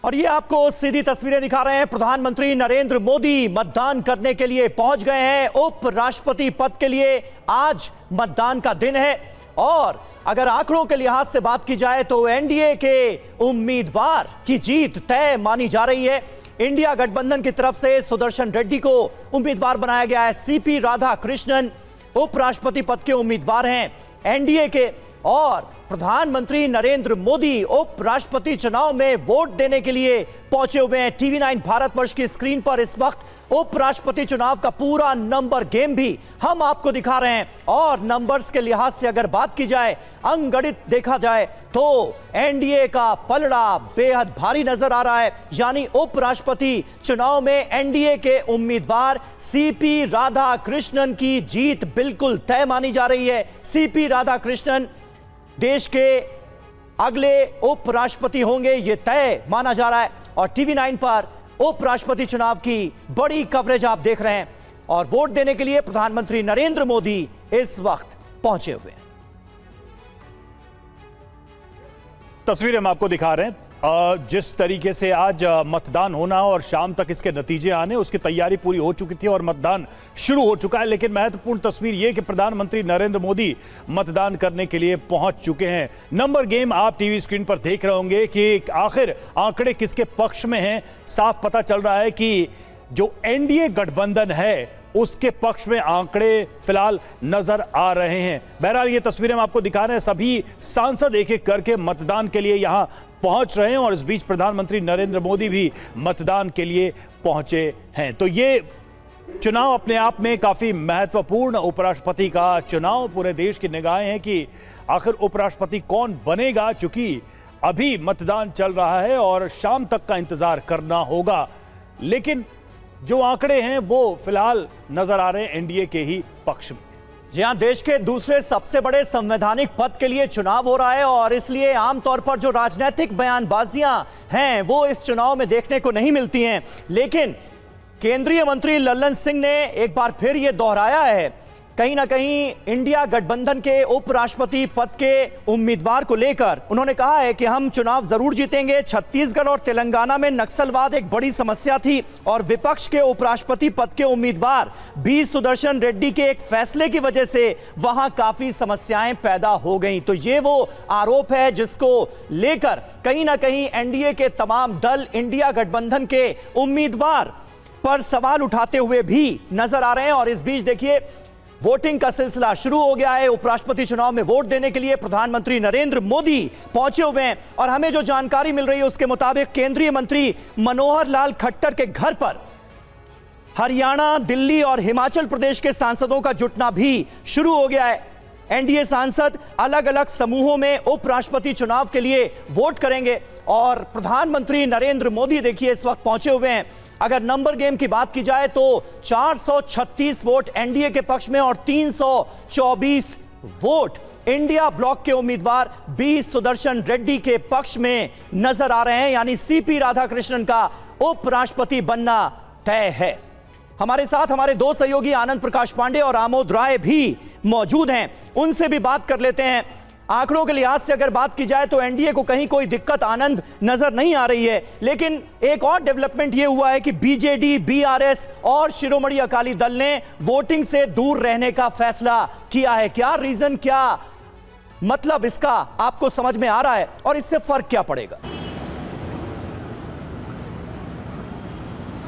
और ये आपको सीधी तस्वीरें दिखा रहे हैं। प्रधानमंत्री नरेंद्र मोदी मतदान करने के लिए पहुंच गए हैं। उपराष्ट्रपति पद के लिए आज मतदान का दिन है और अगर आंकड़ों के लिहाज से बात की जाए तो एनडीए के उम्मीदवार की जीत तय मानी जा रही है। इंडिया गठबंधन की तरफ से सुदर्शन रेड्डी को उम्मीदवार बनाया गया है। सीपी राधाकृष्णन उपराष्ट्रपति पद के उम्मीदवार हैं एनडीए के, और प्रधानमंत्री नरेंद्र मोदी उपराष्ट्रपति चुनाव में वोट देने के लिए पहुंचे हुए हैं। टीवी 9 भारतवर्ष की स्क्रीन पर इस वक्त उपराष्ट्रपति चुनाव का पूरा नंबर गेम भी हम आपको दिखा रहे हैं। और नंबर्स के लिहाज से अगर बात की जाए, अंकगणित देखा जाए तो एनडीए का पलड़ा बेहद भारी नजर आ रहा है। यानी उपराष्ट्रपति चुनाव में एनडीए के उम्मीदवार सीपी राधाकृष्णन की जीत बिल्कुल तय मानी जा रही है। सीपी राधाकृष्णन देश के अगले उपराष्ट्रपति होंगे, यह तय माना जा रहा है। और टीवी 9 पर उपराष्ट्रपति चुनाव की बड़ी कवरेज आप देख रहे हैं और वोट देने के लिए प्रधानमंत्री नरेंद्र मोदी इस वक्त पहुंचे हुए हैं। तस्वीरें हम आपको दिखा रहे हैं। जिस तरीके से आज मतदान होना और शाम तक इसके नतीजे आने, उसकी तैयारी पूरी हो चुकी थी और मतदान शुरू हो चुका है। लेकिन महत्वपूर्ण तस्वीर यह कि प्रधानमंत्री नरेंद्र मोदी मतदान करने के लिए पहुंच चुके हैं। नंबर गेम आप टीवी स्क्रीन पर देख रहे होंगे कि आखिर आंकड़े किसके पक्ष में हैं। साफ पता चल रहा है कि जो एनडीए गठबंधन है उसके पक्ष में आंकड़े फिलहाल नजर आ रहे हैं। बहरहाल ये तस्वीरें हम आपको दिखा रहे हैं। सभी सांसद एक एक करके मतदान के लिए यहां पहुंच रहे हैं और इस बीच प्रधानमंत्री नरेंद्र मोदी भी मतदान के लिए पहुंचे हैं। तो ये चुनाव अपने आप में काफी महत्वपूर्ण, उपराष्ट्रपति का चुनाव, पूरे देश की निगाहें हैं कि आखिर उपराष्ट्रपति कौन बनेगा, चूंकि अभी मतदान चल रहा है और शाम तक का इंतजार करना होगा। लेकिन जो आंकड़े हैं वो फिलहाल नजर आ रहे हैं एनडीए के ही पक्ष में। जी हां, देश के दूसरे सबसे बड़े संवैधानिक पद के लिए चुनाव हो रहा है और इसलिए आमतौर पर जो राजनीतिक बयानबाजियां हैं वो इस चुनाव में देखने को नहीं मिलती हैं। लेकिन केंद्रीय मंत्री लल्लन सिंह ने एक बार फिर ये दोहराया है, कहीं ना कहीं इंडिया गठबंधन के उपराष्ट्रपति पद के उम्मीदवार को लेकर उन्होंने कहा है कि हम चुनाव जरूर जीतेंगे। छत्तीसगढ़ और तेलंगाना में नक्सलवाद एक बड़ी समस्या थी और विपक्ष के उपराष्ट्रपति पद के उम्मीदवार बी सुदर्शन रेड्डी के एक फैसले की वजह से वहां काफी समस्याएं पैदा हो गई। तो ये वो आरोप है जिसको लेकर कहीं ना कहीं एनडीए के तमाम दल इंडिया गठबंधन के उम्मीदवार पर सवाल उठाते हुए भी नजर आ रहे हैं। और इस बीच देखिए, वोटिंग का सिलसिला शुरू हो गया है। उपराष्ट्रपति चुनाव में वोट देने के लिए प्रधानमंत्री नरेंद्र मोदी पहुंचे हुए हैं और हमें जो जानकारी मिल रही है उसके मुताबिक केंद्रीय मंत्री मनोहर लाल खट्टर के घर पर हरियाणा, दिल्ली और हिमाचल प्रदेश के सांसदों का जुटना भी शुरू हो गया है। एनडीए सांसद अलग अलग समूहों में उपराष्ट्रपति चुनाव के लिए वोट करेंगे और प्रधानमंत्री नरेंद्र मोदी देखिए इस वक्त पहुंचे हुए हैं। अगर नंबर गेम की बात की जाए तो 436 वोट एनडीए के पक्ष में और 324 वोट इंडिया ब्लॉक के उम्मीदवार बी सुदर्शन रेड्डी के पक्ष में नजर आ रहे हैं। यानी सीपी राधाकृष्णन का उपराष्ट्रपति बनना तय है। हमारे साथ हमारे दो सहयोगी आनंद प्रकाश पांडे और आमोद राय भी मौजूद हैं, उनसे भी बात कर लेते हैं। आंकड़ों के लिहाज से अगर बात की जाए तो एनडीए को कहीं कोई दिक्कत आनंद नजर नहीं आ रही है। लेकिन एक और डेवलपमेंट यह हुआ है कि बीजेडी, बीआरएस और शिरोमणि अकाली दल ने वोटिंग से दूर रहने का फैसला किया है। क्या रीजन, क्या मतलब इसका आपको समझ में आ रहा है और इससे फर्क क्या पड़ेगा?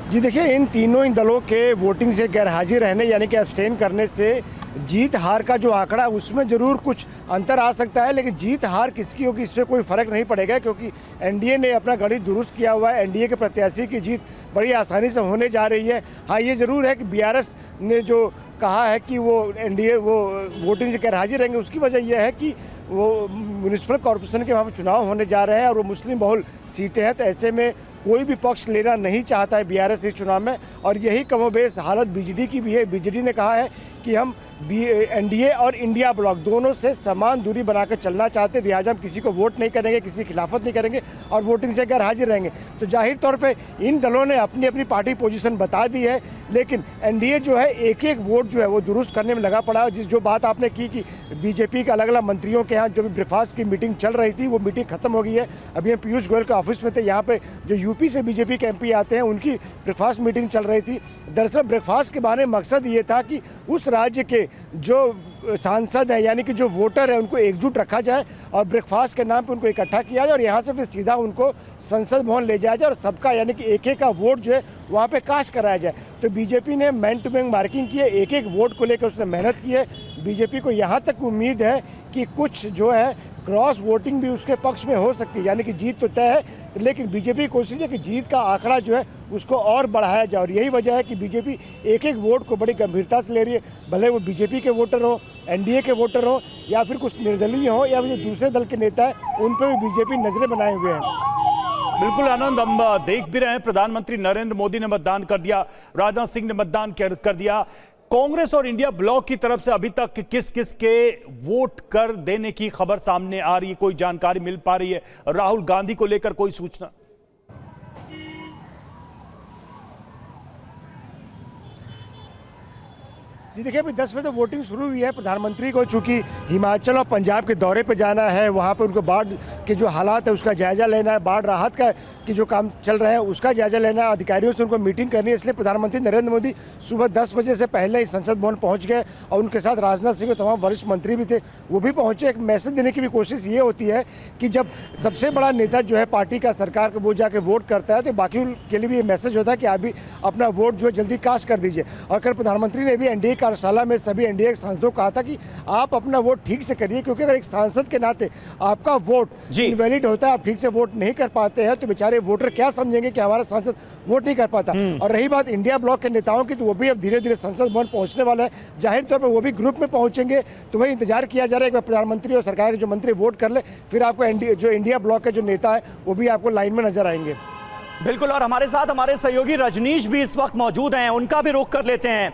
जी देखिए, इन तीनों दलों के वोटिंग से गैरहाजिर रहने यानी कि एब्सटेन करने से जीत हार का जो आंकड़ा उसमें ज़रूर कुछ अंतर आ सकता है, लेकिन जीत हार किसकी होगी इसमें कोई फ़र्क नहीं पड़ेगा क्योंकि एनडीए ने अपना गणित दुरुस्त किया हुआ है। एनडीए के प्रत्याशी की जीत बड़ी आसानी से होने जा रही है। हाँ, ये ज़रूर है कि बीआरएस ने जो कहा है कि वो एनडीए वो वोटिंग से गैरहाजिर रहेंगे, उसकी वजह यह है कि वो म्यूनिसिपल कॉरपोरेशन के वहाँ पर चुनाव होने जा रहे हैं और वो मुस्लिम बहुल सीटें हैं, तो ऐसे में कोई भी पक्ष लेना नहीं चाहता है बीआरएस इस चुनाव में, और यही कमोबेश हालत बीजेडी की भी है। बीजेडी ने कहा है कि हम एनडीए और इंडिया ब्लॉक दोनों से समान दूरी बनाकर चलना चाहते हैं, लिहाजा हम किसी को वोट नहीं करेंगे, किसी की खिलाफत नहीं करेंगे और वोटिंग से गैर हाजिर रहेंगे। तो जाहिर तौर पे इन दलों ने अपनी अपनी पार्टी पोजीशन बता दी है, लेकिन एनडीए जो है एक एक वोट जो है वो दुरुस्त करने में लगा पड़ा है। जो बात आपने की कि बीजेपी के अलग अलग मंत्रियों के यहाँ जो भी ब्रेकफास्ट की मीटिंग चल रही थी, वो मीटिंग खत्म हो गई है। अभी हम पीयूष गोयल के ऑफिस में थे, यहाँ पे जो यूपी से बीजेपी के एमपी आते हैं उनकी ब्रेकफास्ट मीटिंग चल रही थी। दरअसल ब्रेकफास्ट के बहाने मकसद ये था कि उस राज्य के जो सांसद है यानी कि जो वोटर है उनको एकजुट रखा जाए और ब्रेकफास्ट के नाम पे उनको इकट्ठा किया जाए और यहाँ से फिर सीधा उनको संसद भवन ले जाया जाए और सबका यानी कि एक एक का वोट जो है वहाँ पे कास्ट कराया जाए। तो बीजेपी ने मैन टू मैन मार्किंग की है, एक एक वोट को लेकर उसने मेहनत की है। बीजेपी को यहाँ तक उम्मीद है कि कुछ जो है क्रॉस वोटिंग भी उसके पक्ष में हो सकती है, यानी कि जीत तो तय है, लेकिन बीजेपी की कोशिश है कि जीत का आंकड़ा जो है उसको और बढ़ाया जाए। और यही वजह है कि बीजेपी एक एक वोट को बड़ी गंभीरता से ले रही है, भले वो बीजेपी के वोटर हो, एनडीए के वोटर हो या फिर कुछ निर्दलीय हो या फिर दूसरे दल के नेता है, उन पर भी बीजेपी नजरें बनाए हुए हैं। बिल्कुल आनंद, हम देख भी रहे हैं प्रधानमंत्री नरेंद्र मोदी ने मतदान कर दिया, राजनाथ सिंह ने मतदान कर दिया। कांग्रेस और इंडिया ब्लॉक की तरफ से अभी तक किस किस के वोट कर देने की खबर सामने आ रही है, कोई जानकारी मिल पा रही है? राहुल गांधी को लेकर कोई सूचना? जी देखिए, अभी 10 बजे तो वोटिंग शुरू हुई है। प्रधानमंत्री को चूंकि हिमाचल और पंजाब के दौरे पे जाना है, वहाँ पे उनको बाढ़ के जो हालात है उसका जायजा लेना है, बाढ़ राहत का की जो काम चल रहे हैं उसका जायजा लेना है, अधिकारियों से उनको मीटिंग करनी है। इसलिए प्रधानमंत्री नरेंद्र मोदी सुबह 10 बजे से पहले ही संसद भवन पहुँच गए और उनके साथ राजनाथ सिंह और तमाम वरिष्ठ मंत्री भी थे, वो भी पहुँचे। एक मैसेज देने की भी कोशिश ये होती है कि जब सबसे बड़ा नेता जो है पार्टी का, सरकार का, वो जाके वोट करता है तो बाकी के लिए भी ये मैसेज होता है कि आप भी अपना वोट जो है जल्दी कास्ट कर दीजिए। और कल प्रधानमंत्री ने भी एनडीए कार्यशाला में सभी एनडीए के सांसदों को कहा था कि आप अपना वोट ठीक से करिए, क्योंकि अगर एक सांसद के नाते आपका वोट इनवैलिड होता है, आप ठीक से वोट नहीं कर पाते हैं, तो बेचारे वोटर क्या समझेंगे कि हमारा सांसद वोट नहीं कर पाता। और रही बात इंडिया ब्लॉक के नेताओं की, तो वो भी अब धीरे धीरे संसद भवन पहुंचने वाला है। जाहिर तौर पर वो भी ग्रुप में पहुंचेंगे, तो वही इंतजार किया जा रहा है कि प्रधानमंत्री और सरकार के जो मंत्री वोट कर ले, फिर आपको जो इंडिया ब्लॉक के जो नेता है वो भी आपको लाइन में नजर आएंगे। बिल्कुल, और हमारे साथ हमारे सहयोगी रजनीश भी इस वक्त मौजूद हैं, उनका भी रुख कर लेते हैं।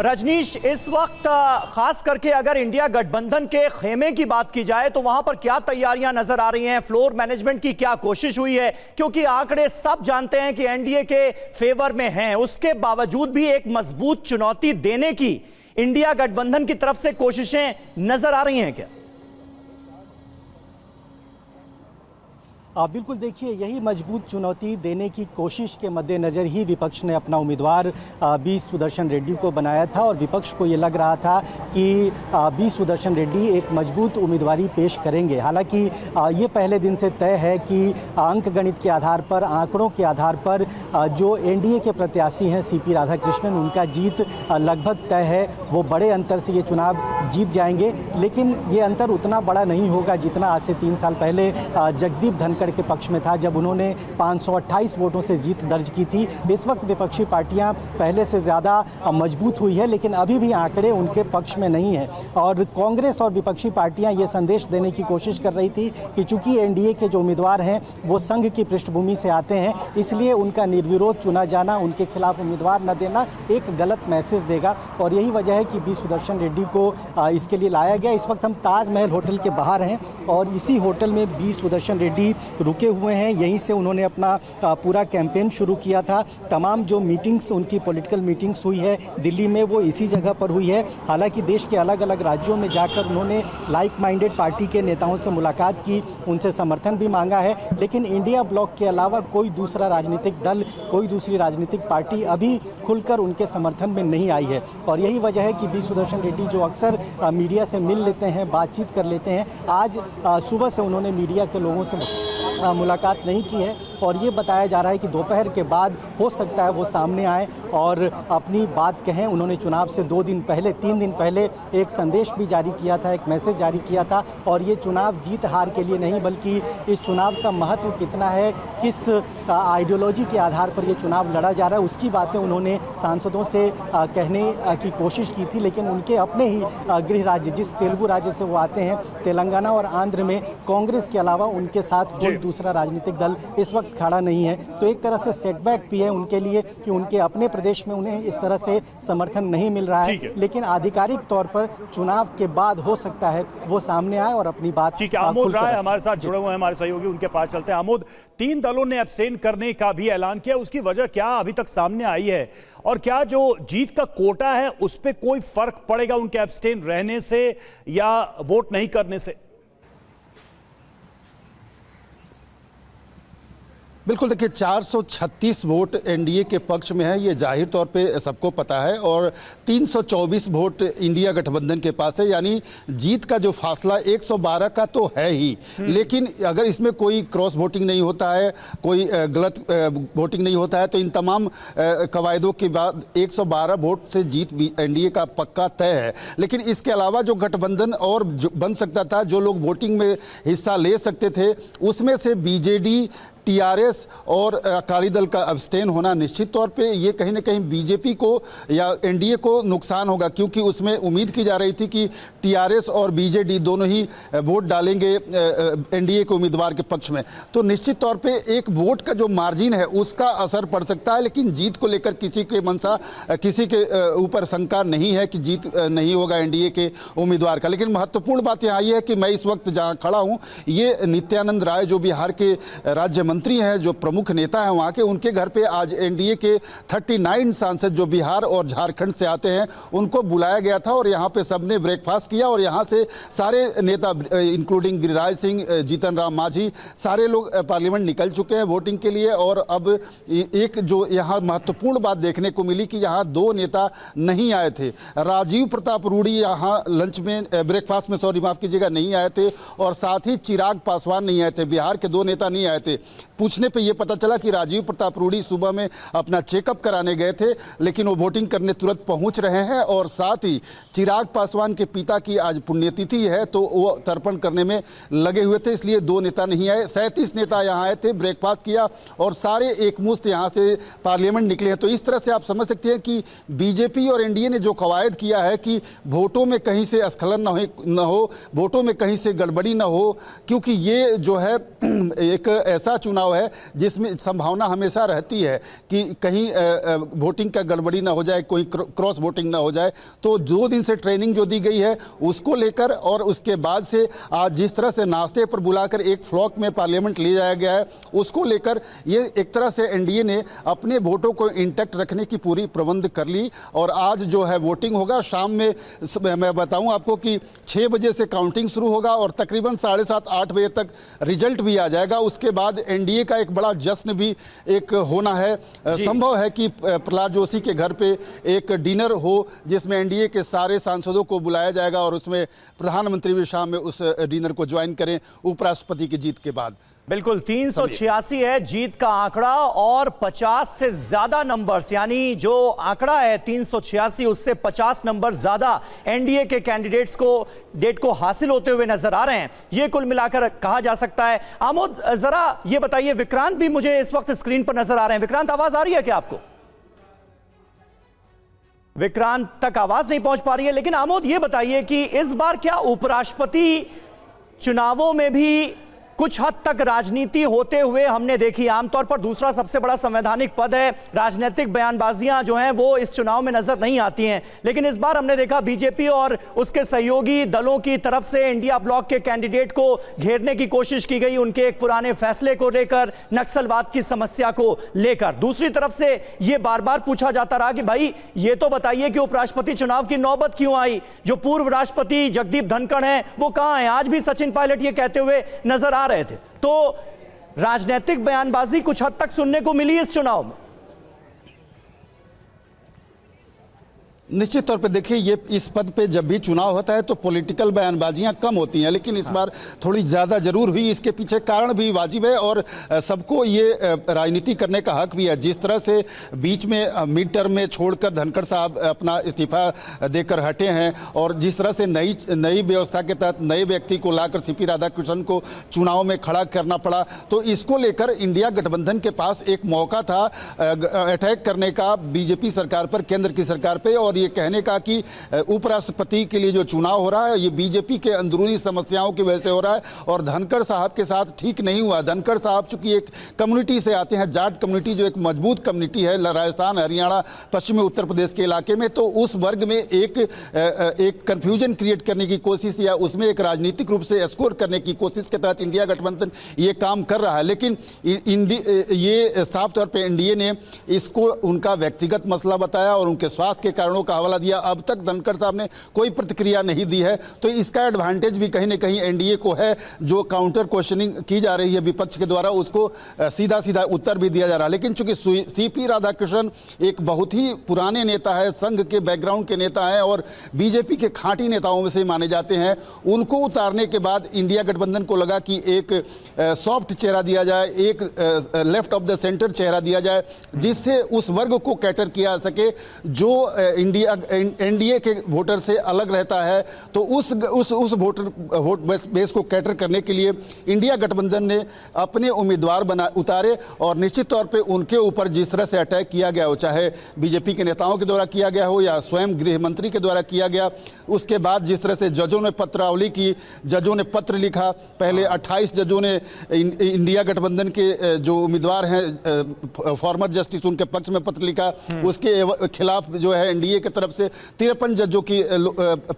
रजनीश, इस वक्त खास करके अगर इंडिया गठबंधन के खेमे की बात की जाए तो वहां पर क्या तैयारियां नजर आ रही हैं? फ्लोर मैनेजमेंट की क्या कोशिश हुई है? क्योंकि आंकड़े सब जानते हैं कि एनडीए के फेवर में हैं, उसके बावजूद भी एक मजबूत चुनौती देने की इंडिया गठबंधन की तरफ से कोशिशें नजर आ रही हैं क्या? बिल्कुल, देखिए, यही मजबूत चुनौती देने की कोशिश के मद्देनज़र ही विपक्ष ने अपना उम्मीदवार बी सुदर्शन रेड्डी को बनाया था और विपक्ष को ये लग रहा था कि बी सुदर्शन रेड्डी एक मजबूत उम्मीदवारी पेश करेंगे। हालांकि ये पहले दिन से तय है कि अंक गणित के आधार पर, आंकड़ों के आधार पर जो एनडीए के प्रत्याशी हैं सीपी राधाकृष्णन, उनका जीत लगभग तय है। वो बड़े अंतर से ये चुनाव जीत जाएंगे, लेकिन ये अंतर उतना बड़ा नहीं होगा जितना आज से 3 साल पहले जगदीप धनखड़ के पक्ष में था, जब उन्होंने 528 वोटों से जीत दर्ज की थी। इस वक्त विपक्षी पार्टियां पहले से ज़्यादा मजबूत हुई है, लेकिन अभी भी आंकड़े उनके पक्ष में नहीं है। और कांग्रेस और विपक्षी पार्टियां ये संदेश देने की कोशिश कर रही थी कि चूंकि एनडीए के जो उम्मीदवार हैं वो संघ की पृष्ठभूमि से आते हैं, इसलिए उनका निर्विरोध चुना जाना, उनके खिलाफ उम्मीदवार न देना एक गलत मैसेज देगा। और यही वजह है कि बी सुदर्शन रेड्डी को इसके लिए लाया गया। इस वक्त हम ताजमहल होटल के बाहर हैं और इसी होटल में बी सुदर्शन रेड्डी रुके हुए हैं। यहीं से उन्होंने अपना पूरा कैंपेन शुरू किया था। तमाम जो मीटिंग्स, उनकी पॉलिटिकल मीटिंग्स हुई है दिल्ली में, वो इसी जगह पर हुई है। हालांकि देश के अलग अलग राज्यों में जाकर उन्होंने लाइक माइंडेड पार्टी के नेताओं से मुलाकात की, उनसे समर्थन भी मांगा है, लेकिन इंडिया ब्लॉक के अलावा कोई दूसरा राजनीतिक दल, कोई दूसरी राजनीतिक पार्टी अभी खुलकर उनके समर्थन में नहीं आई है। और यही वजह है कि बी सुदर्शन रेड्डी, जो अक्सर मीडिया से मिल लेते हैं, बातचीत कर लेते हैं, आज सुबह से उन्होंने मीडिया के लोगों से मुलाकात नहीं की है। और ये बताया जा रहा है कि दोपहर के बाद हो सकता है वो सामने आए और अपनी बात कहें। उन्होंने चुनाव से 2 दिन पहले, 3 दिन पहले एक संदेश भी जारी किया था, एक मैसेज जारी किया था। और ये चुनाव जीत हार के लिए नहीं, बल्कि इस चुनाव का महत्व कितना है, किस आइडियोलॉजी के आधार पर ये चुनाव लड़ा जा रहा है, उसकी बातें उन्होंने सांसदों से कहने की कोशिश की थी। लेकिन उनके अपने ही गृह राज्य, जिस तेलुगु राज्य से वो आते हैं, तेलंगाना और आंध्र में, कांग्रेस के अलावा उनके साथ कोई दूसरा राजनीतिक दल इस वक्त अखाड़ा नहीं है, तो एक तरह से सेटबैक भी है उनके लिए कि उनके अपने प्रदेश में उन्हें इस तरह से समर्थन नहीं मिल रहा है। लेकिन आधिकारिक तौर पर चुनाव के बाद हो सकता है वो सामने आए और अपनी बात। ठीक है, आमोद राय हमारे साथ जुड़े हुए हैं, हमारे सहयोगी, उनके पास चलते हैं। आमोद, 3 दलों ने एब्सटेन करने का भी ऐलान किया, उसकी वजह क्या अभी तक सामने आई है, और क्या जो जीत का कोटा है उस पर कोई फर्क पड़ेगा उनके एब्सटेन रहने से या वोट नहीं करने से? बिल्कुल, देखिए 436 वोट एनडीए के पक्ष में है, ये जाहिर तौर पे सबको पता है, और 324 वोट इंडिया गठबंधन के पास है, यानी जीत का जो फासला 112 का तो है ही। लेकिन अगर इसमें कोई क्रॉस वोटिंग नहीं होता है, कोई गलत वोटिंग नहीं होता है, तो इन तमाम कवायदों के बाद 112 वोट से जीत भी एनडीए का पक्का तय है। लेकिन इसके अलावा जो गठबंधन और बन सकता था, जो लोग वोटिंग में हिस्सा ले सकते थे, उसमें से बीजेडी, टीआरएस और अकाली दल का अब्सटेन होना निश्चित तौर पे ये कहीं ना कहीं बीजेपी को या एनडीए को नुकसान होगा, क्योंकि उसमें उम्मीद की जा रही थी कि टीआरएस और बीजेडी दोनों ही वोट डालेंगे एनडीए के उम्मीदवार के पक्ष में। तो निश्चित तौर पे एक वोट का जो मार्जिन है उसका असर पड़ सकता है, लेकिन जीत को लेकर किसी के मनसा, किसी के ऊपर शंका नहीं है कि जीत नहीं होगा एनडीए के उम्मीदवार का। लेकिन महत्वपूर्ण बात यहाँ ये है कि मैं इस वक्त जहाँ खड़ा हूँ, ये नित्यानंद राय जो बिहार के राज्य मंत्री हैं, जो प्रमुख नेता हैं वहाँ के, उनके घर पे आज एनडीए के 39 सांसद जो बिहार और झारखंड से आते हैं उनको बुलाया गया था, और यहाँ पे सबने ब्रेकफास्ट किया, और यहाँ से सारे नेता इंक्लूडिंग गिरिराज सिंह, जीतन राम मांझी, सारे लोग पार्लियामेंट निकल चुके हैं वोटिंग के लिए। और अब एक जो यहाँ महत्वपूर्ण बात देखने को मिली कि यहाँ 2 नेता नहीं आए थे। राजीव प्रताप रूडी यहाँ लंच में, ब्रेकफास्ट में, सॉरी माफ कीजिएगा, नहीं आए थे, और साथ ही चिराग पासवान नहीं आए थे। बिहार के 2 नेता नहीं आए थे। पूछने पे ये पता चला कि राजीव प्रताप रूडी सुबह में अपना चेकअप कराने गए थे, लेकिन वो वोटिंग करने तुरंत पहुंच रहे हैं। और साथ ही चिराग पासवान के पिता की आज पुण्यतिथि है, तो वो तर्पण करने में लगे हुए थे, इसलिए 2 नेता नहीं आए। 37 नेता यहाँ आए थे, ब्रेकफास्ट किया, और सारे एकमुश्त यहाँ से पार्लियामेंट निकले हैं। तो इस तरह से आप समझ सकते हैं कि बीजेपी और एनडीए ने जो कवायद किया है कि वोटों में कहीं से स्खलन न हो, वोटों में कहीं से गड़बड़ी न हो, क्योंकि ये जो है एक ऐसा चुनाव है जिसमें संभावना हमेशा रहती है कि कहीं वोटिंग का गड़बड़ी ना हो जाए, कोई क्रॉस वोटिंग ना हो जाए। तो 2 दिन से ट्रेनिंग जो दी गई है उसको लेकर, और उसके बाद से आज जिस तरह से नाश्ते पर बुलाकर एक फ्लॉक में पार्लियामेंट ले जाया गया है, उसको लेकर ये एक तरह से एनडीए ने अपने वोटों को इंटैक्ट रखने की पूरी प्रबंध कर ली। और आज जो है वोटिंग होगा शाम में, मैं बताऊं आपको कि 6 बजे से काउंटिंग शुरू होगा और तकरीबन 7:30-8 बजे तक रिजल्ट भी आ जाएगा। उसके बाद एनडीए का एक बड़ा जश्न भी एक होना है। संभव है कि प्रहलाद जोशी के घर पे एक डिनर हो जिसमें एनडीए के सारे सांसदों को बुलाया जाएगा, और उसमें प्रधानमंत्री भी शाम में उस डिनर को ज्वाइन करें उपराष्ट्रपति की जीत के बाद। बिल्कुल, 386 है जीत का आंकड़ा, और 50 से ज्यादा नंबर्स, यानी जो आंकड़ा है 386, उससे 50 नंबर ज्यादा एनडीए के कैंडिडेट्स को डेट को हासिल होते हुए नजर आ रहे हैं। ये कुल मिलाकर कहा जा सकता है। आमोद, जरा ये बताइए, विक्रांत भी मुझे इस वक्त स्क्रीन पर नजर आ रहे हैं। विक्रांत, आवाज आ रही है क्या आपको? विक्रांत तक आवाज नहीं पहुंच पा रही है। लेकिन आमोद, ये बताइए कि इस बार क्या उपराष्ट्रपति चुनावों में भी कुछ हद तक राजनीति होते हुए हमने देखी? आमतौर पर दूसरा सबसे बड़ा संवैधानिक पद है, राजनीतिक बयानबाजियां जो हैं वो इस चुनाव में नजर नहीं आती हैं, लेकिन इस बार हमने देखा बीजेपी और उसके सहयोगी दलों की तरफ से इंडिया ब्लॉक के कैंडिडेट को घेरने की कोशिश की गई, उनके एक पुराने फैसले को लेकर, नक्सलवाद की समस्या को लेकर। दूसरी तरफ से यह बार बार पूछा जाता रहा कि भाई ये तो बताइए कि उपराष्ट्रपति चुनाव की नौबत क्यों आई? जो पूर्व राष्ट्रपति जगदीप धनखड़ हैं वो कहां हैं? आज भी सचिन पायलट ये कहते हुए नजर आ रहे थे। तो राजनीतिक बयानबाजी कुछ हद तक सुनने को मिली इस चुनाव में। निश्चित तौर पे देखिए, ये इस पद पे जब भी चुनाव होता है तो पॉलिटिकल बयानबाजियां कम होती हैं, लेकिन इस बार थोड़ी ज़्यादा जरूर हुई। इसके पीछे कारण भी वाजिब है, और सबको ये राजनीति करने का हक भी है। जिस तरह से बीच में मिड टर्म में छोड़कर धनखड़ साहब अपना इस्तीफा देकर हटे हैं, और जिस तरह से नई व्यवस्था के तहत नए व्यक्ति को लाकर सीपी राधाकृष्णन को चुनाव में खड़ा करना पड़ा, तो इसको लेकर इंडिया गठबंधन के पास एक मौका था अटैक करने का बीजेपी सरकार पर, केंद्र की सरकार पर। और ये कहने का कि उपराष्ट्रपति के लिए जो चुनाव हो रहा है ये बीजेपी के अंदरूनी समस्याओं की वजह से हो रहा है और धनखड़ साहब के साथ ठीक नहीं हुआ। धनखड़ साहब चूंकि एक कम्युनिटी से आते हैं, जाट कम्युनिटी जो एक मजबूत कम्युनिटी है राजस्थान, हरियाणा, पश्चिमी उत्तर प्रदेश के इलाके में, तो उस वर्ग में एक कंफ्यूजन क्रिएट करने की कोशिश या उसमें एक राजनीतिक रूप से स्कोर करने की कोशिश के तहत इंडिया गठबंधन ये काम कर रहा है। लेकिन ये साफ तौर पे एनडीए ने इसको उनका व्यक्तिगत मसला बताया और उनके स्वास्थ्य के कारणों का हवाला दिया। अब तक धनखड़ साहब ने कोई प्रतिक्रिया नहीं दी है, तो इसका एडवांटेज भी कहीं ना कहीं एनडीए को है। जो काउंटर क्वेश्चनिंग की जा रही है विपक्ष के द्वारा उसको सीधा सीधा उत्तर भी दिया जा रहा है। लेकिन चूंकि सीपी राधाकृष्णन एक बहुत ही पुराने नेता है, संघ के बैकग्राउंड के नेता हैं और बीजेपी के खांटी नेताओं में से माने जाते हैं, उनको उतारने के बाद इंडिया गठबंधन को लगा कि एक सॉफ्ट चेहरा दिया जाए, एक लेफ्ट ऑफ द सेंटर चेहरा दिया जाए जिससे उस वर्ग को कैटर किया जा सके जो एनडीए के वोटर से अलग रहता है। तो उस वोट बेस को कैटर करने के लिए इंडिया गठबंधन ने अपने उम्मीदवार उतारे और निश्चित तौर पे उनके ऊपर जिस तरह से अटैक किया गया हो, चाहे बीजेपी के नेताओं के द्वारा किया गया हो या स्वयं गृह मंत्री के द्वारा किया गया, उसके बाद जिस तरह से जजों ने पत्रावली की, जजों ने पत्र लिखा, पहले 28 जजों ने इंडिया गठबंधन के जो उम्मीदवार हैं फॉर्मर जस्टिस उनके पक्ष में पत्र लिखा, उसके खिलाफ जो है एनडीए की तरफ से 53 जजों की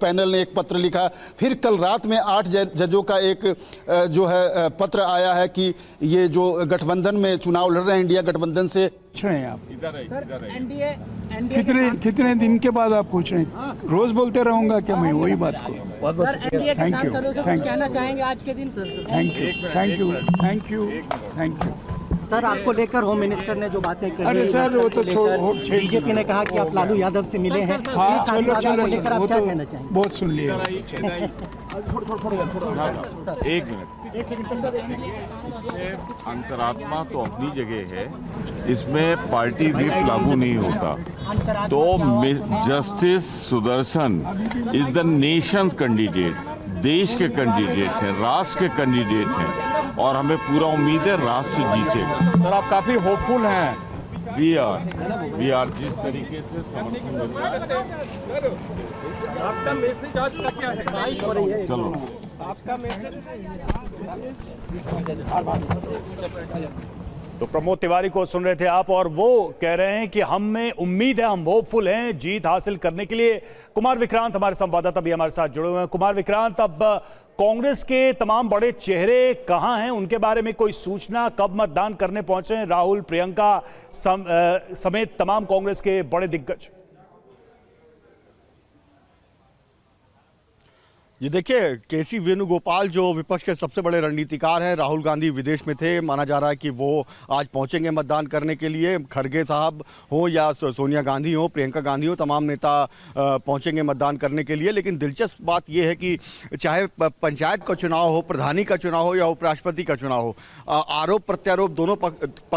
पैनल ने एक पत्र लिखा। फिर कल रात में 8 जजों का एक जो है पत्र आया है कि ये जो गठबंधन में चुनाव लड़ रहे हैं इंडिया गठबंधन से। पूछ रहे हैं आप कितने दिन के बाद आप पूछ रहे हैं? रोज बोलते रहूंगा क्या मैं वही बात को? थैंक यू, कहना चाहेंगे आज के दिन? थैंक यू सर, आपको लेकर होम मिनिस्टर ने जो बातें कही, अरे सर वो तो बीजेपी ने कहा कि आप लालू यादव से मिले हैं। हाँ चलो लेकर आप क्या कहना चाहेंगे? बहुत सुन लिया। एक मिनट, अंतरात्मा तो अपनी जगह है, इसमें पार्टी व्हिप लागू नहीं होता। तो justice Sudarshan is the nation candidate, देश के कैंडिडेट हैं, राष्ट्र के कैंडिडेट हैं और हमें पूरा उम्मीद है राष्ट्र जीतेगा। सर आप काफी होपफुल हैं। वी आर जिस तरीके से समर्थन आपका मैसेज आज का क्या है? चलो आपका मैसेज तो प्रमोद तिवारी को सुन रहे थे आप और वो कह रहे हैं कि हमें उम्मीद है, हम होपफुल हैं जीत हासिल करने के लिए। कुमार विक्रांत हमारे संवाददाता भी हमारे साथ जुड़े हुए हैं। कुमार विक्रांत, अब कांग्रेस के तमाम बड़े चेहरे कहां हैं, उनके बारे में कोई सूचना? कब मतदान करने पहुंचे हैं राहुल, प्रियंका समेत तमाम कांग्रेस के बड़े दिग्गज? ये देखिए, केसी वेणुगोपाल जो विपक्ष के सबसे बड़े रणनीतिकार हैं, राहुल गांधी विदेश में थे, माना जा रहा है कि वो आज पहुंचेंगे मतदान करने के लिए। खड़गे साहब हो या सोनिया गांधी हो, प्रियंका गांधी हो, तमाम नेता पहुंचेंगे मतदान करने के लिए। लेकिन दिलचस्प बात ये है कि चाहे पंचायत का चुनाव हो, प्रधानी का चुनाव हो या उपराष्ट्रपति का चुनाव हो, आरोप प्रत्यारोप दोनों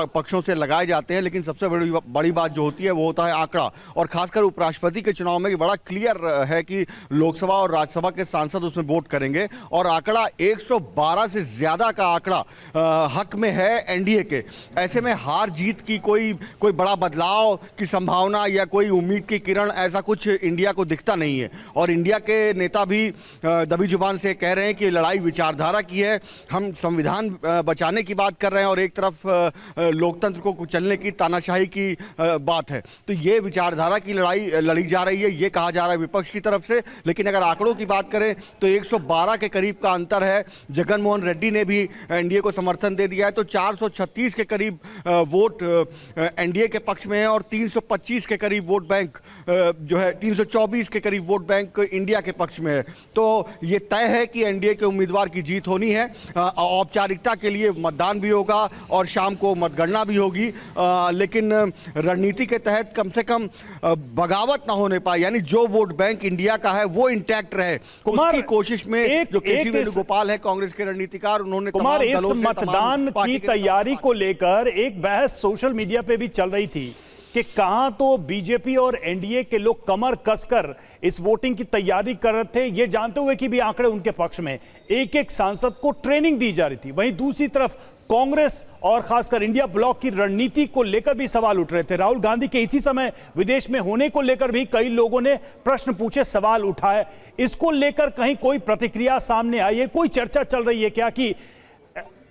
पक्षों से लगाए जाते हैं, लेकिन सबसे बड़ी बात जो होती है वो होता है आंकड़ा। और खासकर उपराष्ट्रपति के चुनाव में बड़ा क्लियर है कि लोकसभा और राज्यसभा के सांसद उसमें वोट करेंगे और आंकड़ा 112 से ज्यादा का आंकड़ा हक में है एनडीए के। ऐसे में हार जीत की कोई बड़ा बदलाव की संभावना या कोई उम्मीद की किरण ऐसा कुछ इंडिया को दिखता नहीं है। और इंडिया के नेता भी दबी जुबान से कह रहे हैं कि लड़ाई विचारधारा की है, हम संविधान बचाने की बात कर रहे हैं और एक तरफ लोकतंत्र को चलने की, तानाशाही की बात है। तो ये विचारधारा की लड़ाई लड़ी जा रही है, ये कहा जा रहा है विपक्ष की तरफ से। लेकिन अगर आंकड़ों की बात करें तो 112 के करीब का अंतर है। जगन मोहन रेड्डी ने भी एनडीए को समर्थन दे दिया है, तो 436 के करीब वोट एनडीए के पक्ष में है और 325 के करीब वोट बैंक जो है 324 के करीब वोट बैंक इंडिया के पक्ष में है। तो ये तय है कि एनडीए के उम्मीदवार की जीत होनी है। औपचारिकता के लिए मतदान भी होगा और शाम को मतगणना भी होगी, लेकिन रणनीति के तहत कम से कम बगावत ना होने पाए, यानी जो वोट बैंक इंडिया का है वो इंटैक्ट रहे, उसकी कोशिश में जो केसी वेणुगोपाल है कांग्रेस के रणनीतिकार, उन्होंने कुमार इस मतदान की तैयारी को लेकर एक बहस सोशल मीडिया पे भी चल रही थी कि कहां तो बीजेपी और एनडीए के लोग कमर कसकर इस वोटिंग की तैयारी कर रहे थे, ये जानते हुए कि भी आंकड़े उनके पक्ष में, एक एक सांसद को ट्रेनिंग दी जा रही थी। वहीं दूसरी तरफ कांग्रेस और खासकर इंडिया ब्लॉक की रणनीति को लेकर भी सवाल उठ रहे थे। राहुल गांधी के इसी समय विदेश में होने को लेकर भी कई लोगों ने प्रश्न पूछे, सवाल उठाए। इसको लेकर कहीं कोई प्रतिक्रिया सामने आई है, कोई चर्चा चल रही है क्या कि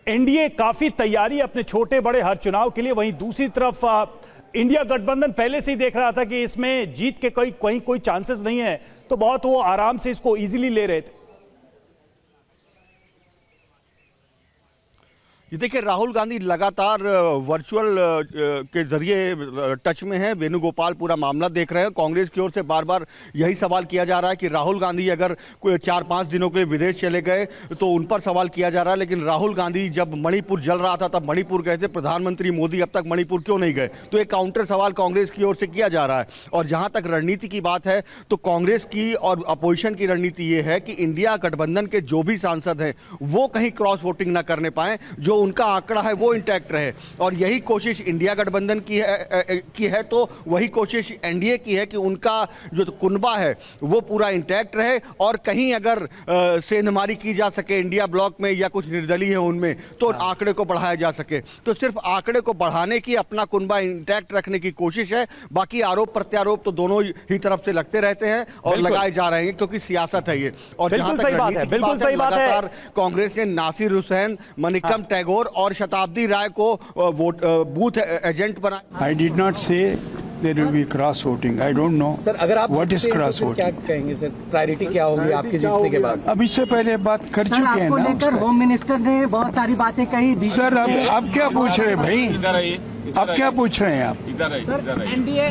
एनडीए काफी तैयारी अपने छोटे बड़े हर चुनाव के लिए, वहीं दूसरी तरफ इंडिया गठबंधन पहले से ही देख रहा था कि इसमें जीत के कहीं कोई चांसेस नहीं है, तो बहुत वो आराम से इसको इजीली ले रहे थे। ये देखिए, राहुल गांधी लगातार वर्चुअल के जरिए टच में है। वेणुगोपाल पूरा मामला देख रहे हैं। कांग्रेस की ओर से बार बार यही सवाल किया जा रहा है कि राहुल गांधी अगर कोई 4-5 दिनों के लिए विदेश चले गए तो उन पर सवाल किया जा रहा है। लेकिन राहुल गांधी जब मणिपुर जल रहा था तब मणिपुर गए थे, प्रधानमंत्री मोदी अब तक मणिपुर क्यों नहीं गए? तो एक काउंटर सवाल कांग्रेस की ओर से किया जा रहा है। और जहां तक रणनीति की बात है तो कांग्रेस की और अपोजिशन की रणनीति ये है कि इंडिया गठबंधन के जो भी सांसद हैं वो कहीं क्रॉस वोटिंग ना करने पाए, जो उनका आंकड़ा है वो इंटैक्ट रहे। और यही कोशिश इंडिया गठबंधन की है तो वही कोशिश एनडीए की है कि उनका जो कुनबा है वो पूरा इंटैक्ट रहे। और कहीं अगर सेंधमारी की जा सके इंडिया ब्लॉक में या कुछ निर्दलीय है उनमें, तो आंकड़े को बढ़ाया जा सके। तो सिर्फ आंकड़े को बढ़ाने की, अपना कुनबा इंटैक्ट रखने की कोशिश है। बाकी आरोप प्रत्यारोप तो दोनों ही तरफ से लगते रहते हैं और लगाए जा रहे हैं, क्योंकि सियासत है ये। और जहां तक रणनीति की बात है, लगातार कांग्रेस ने नासिर हुसैन, मनिकम टैगोर और शताब्दी राय को बूथ एजेंट बनाया। I did not say there will be cross voting. I don't know sir, अगर आप व्हाट इज क्रॉस क्या वोटिंग। कहेंगे सर, प्रायोरिटी क्या होगी आपके जीतने के बाद? अब इससे पहले बात कर चुके हैं आपको ना लेकर होम मिनिस्टर ने बहुत सारी बातें कही। सर। अब क्या पूछ रहे हैं भाई? अब क्या पूछ रहे हैं आप? एनडीए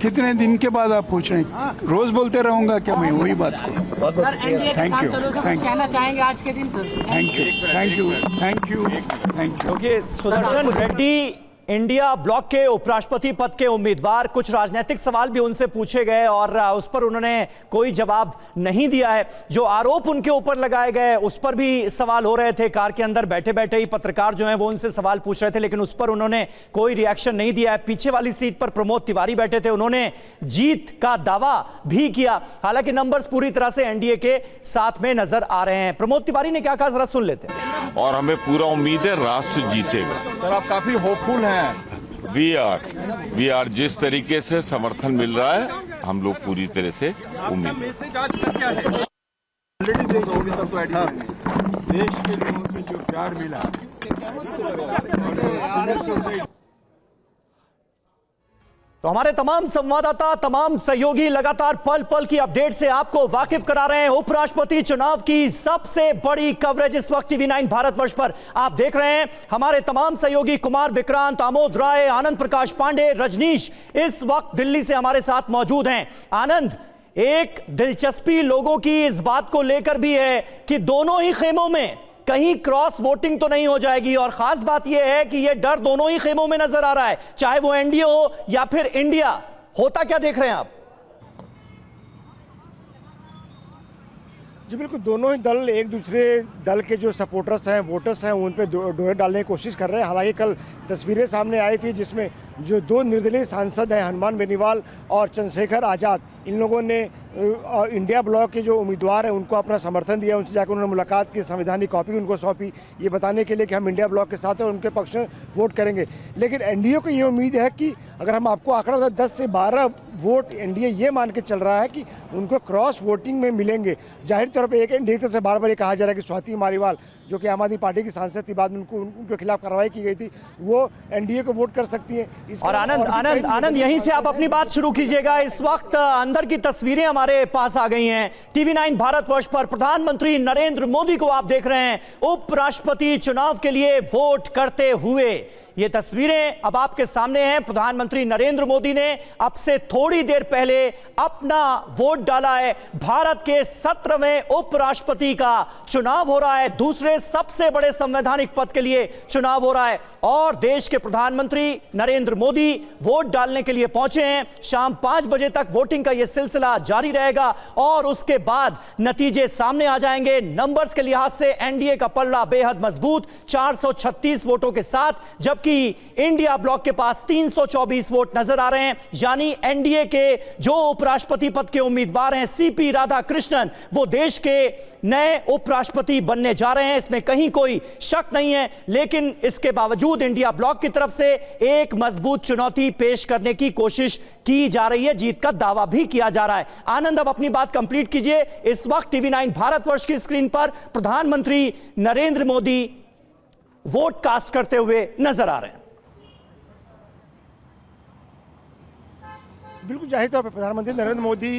कितने दिन के बाद आप पूछ रहे हैं? रोज बोलते रहूंगा क्या मैं वही बात को? सर, एनडीए के Thank साथ you, चलो, कुछ thank you. कहना चाहेंगे आज के दिन? Thank you, thank you, thank you, thank you. क्योंकि सुदर्शन रेड्डी इंडिया ब्लॉक के उपराष्ट्रपति पद के उम्मीदवार, कुछ राजनीतिक सवाल भी उनसे पूछे गए और उस पर उन्होंने कोई जवाब नहीं दिया है। जो आरोप उनके ऊपर लगाए गए उस पर भी सवाल हो रहे थे। कार के अंदर बैठे बैठे ही पत्रकार जो हैं वो उनसे सवाल पूछ रहे थे, लेकिन उस पर उन्होंने कोई रिएक्शन नहीं दिया है। पीछे वाली सीट पर प्रमोद तिवारी बैठे थे, उन्होंने जीत का दावा भी किया। हालांकि नंबर्स पूरी तरह से एनडीए के साथ में नजर आ रहे हैं। प्रमोद तिवारी ने क्या कहा, जरा सुन लेते हैं। और हमें पूरा उम्मीद है राष्ट्र जीतेगा। सर, आप काफी होपफुल हैं। वी आर जिस तरीके से समर्थन मिल रहा है, हम लोग पूरी तरह से उम्मीद है। मैसेज आज का क्या है? देश के लोगों से जो प्यार मिला, सिविल सोसाइटी। तो हमारे तमाम संवाददाता, तमाम सहयोगी लगातार पल पल की अपडेट से आपको वाकिफ करा रहे हैं। उपराष्ट्रपति चुनाव की सबसे बड़ी कवरेज इस वक्त टीवी 9 भारतवर्ष पर आप देख रहे हैं। हमारे तमाम सहयोगी कुमार विक्रांत, आमोद राय, आनंद प्रकाश पांडे, रजनीश इस वक्त दिल्ली से हमारे साथ मौजूद हैं। आनंद, एक दिलचस्पी लोगों की इस बात को लेकर भी है कि दोनों ही खेमों में कहीं क्रॉस वोटिंग तो नहीं हो जाएगी, और खास बात यह है कि यह डर दोनों ही खेमों में नजर आ रहा है, चाहे वो एनडीए हो या फिर इंडिया। होता क्या देख रहे हैं आप? जी बिल्कुल, दोनों ही दल एक दूसरे दल के जो सपोर्टर्स हैं, वोटर्स हैं, उन पे डोरे डालने की कोशिश कर रहे हैं। हालांकि कल तस्वीरें सामने आई थी जिसमें जो दो निर्दलीय सांसद हैं, हनुमान बेनीवाल और चंद्रशेखर आज़ाद, इन लोगों ने इंडिया ब्लॉक के जो उम्मीदवार हैं उनको अपना समर्थन दिया। उनसे जाकर उन्होंने मुलाकात की, संविधानिक कॉपी उनको सौंपी, ये बताने के लिए कि हम इंडिया ब्लॉक के साथ हैं और उनके पक्ष में वोट करेंगे। लेकिन एनडीए को ये उम्मीद है कि अगर हम आपको आंकड़ा बताएं, 10 से 12 वोट एनडीए ये मान के चल रहा है कि उनको क्रॉस वोटिंग में मिलेंगे। जाहिर तौर पर एक एनडीए तरफ से बार बार ये कहा जा रहा है कि स्वाति मालीवाल, जो कि आम आदमी पार्टी की सांसद थी, बाद में उनके खिलाफ कार्रवाई की गई थी, वो एनडीए को वोट कर सकती है। और आनंद यहीं से आप अपनी बात शुरू कीजिएगा। इस वक्त अंदर की तस्वीरें हमारे पास आ गई हैं टीवी 9 भारतवर्ष पर। प्रधानमंत्री नरेंद्र मोदी को आप देख रहे हैं उपराष्ट्रपति चुनाव के लिए वोट करते हुए। ये तस्वीरें अब आपके सामने हैं। प्रधानमंत्री नरेंद्र मोदी ने अब से थोड़ी देर पहले अपना वोट डाला है। भारत के 17वें उपराष्ट्रपति का चुनाव हो रहा है, दूसरे सबसे बड़े संवैधानिक पद के लिए चुनाव हो रहा है और देश के प्रधानमंत्री नरेंद्र मोदी वोट डालने के लिए पहुंचे हैं। शाम 5 बजे तक वोटिंग का यह सिलसिला जारी रहेगा और उसके बाद नतीजे सामने आ जाएंगे। नंबर्स के लिहाज से एनडीए का पल्ला बेहद मजबूत 436 वोटों के साथ, जबकि जबकि इंडिया ब्लॉक के पास 324 वोट नजर आ रहे हैं। यानी एनडीए के जो उपराष्ट्रपति पद के उम्मीदवार हैं सीपी राधाकृष्णन, वो देश के नए उपराष्ट्रपति बनने जा रहे हैं, इसमें कहीं कोई शक नहीं है। लेकिन इसके बावजूद इंडिया ब्लॉक की तरफ से एक मजबूत चुनौती पेश करने की कोशिश की जा रही है, जीत का दावा भी किया जा रहा है। आनंद, अब अपनी बात कंप्लीट कीजिए। इस वक्त टीवी 9 भारतवर्ष की स्क्रीन पर प्रधानमंत्री नरेंद्र मोदी वोट कास्ट करते हुए नजर आ रहे हैं। बिल्कुल जाहिर तौर पर प्रधानमंत्री नरेंद्र मोदी